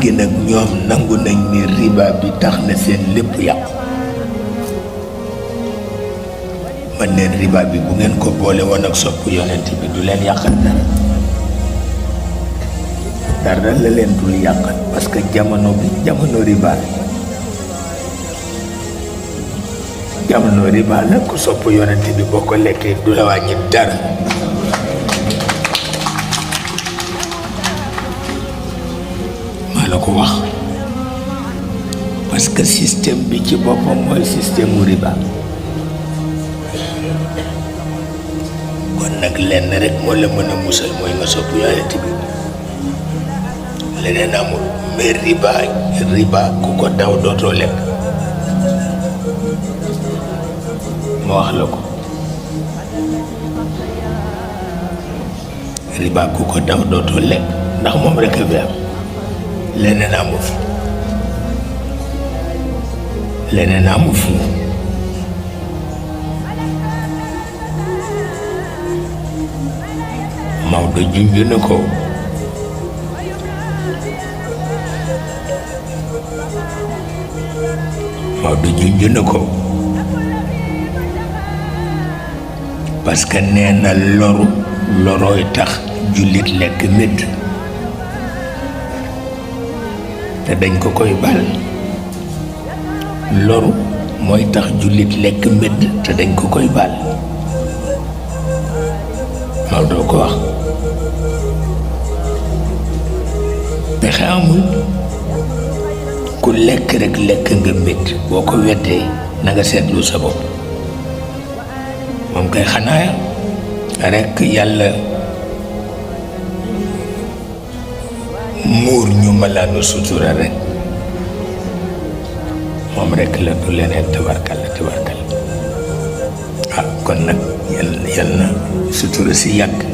léegi nag ñoom nangu nañ ni riba bi tax na seen lépp yàqu. man leen riba bi bu ngeen ko boole woon ak sopp yonent bi du leen yàqal dara la leen dul yàqal parce que jamono bi jamono riba la ku sopp yonent bi boo ko lekkee du la wàññi dara. maa la ko wax parce que système bi ci boppam mooy système mu riba. kon nag lenn rek moo la mën a musal mooy nga sopp yonent bi leneen amul. mais riba ku ko daw dootoo lekk. ma wax la ko riba ku ko daw dootoo lekk ndax moom rek a fi am leneen amu fi leneen amu fi. Maodo junj na ko parce que nee na lorooy tax jullit lekk médd te dañ ko koy bal. loru mooy tax jullit lekk médd te dañ ko koy bal. Maodo ko wax. pexe amul ku lekk rek lekk nga médd boo ko weddee na nga seetlu sa bopp. moom kay xanaa rek yàlla muur ñu malaanu sutura rek moom rek la du leneen tabarkal kon nag yal na sutura si yàgg.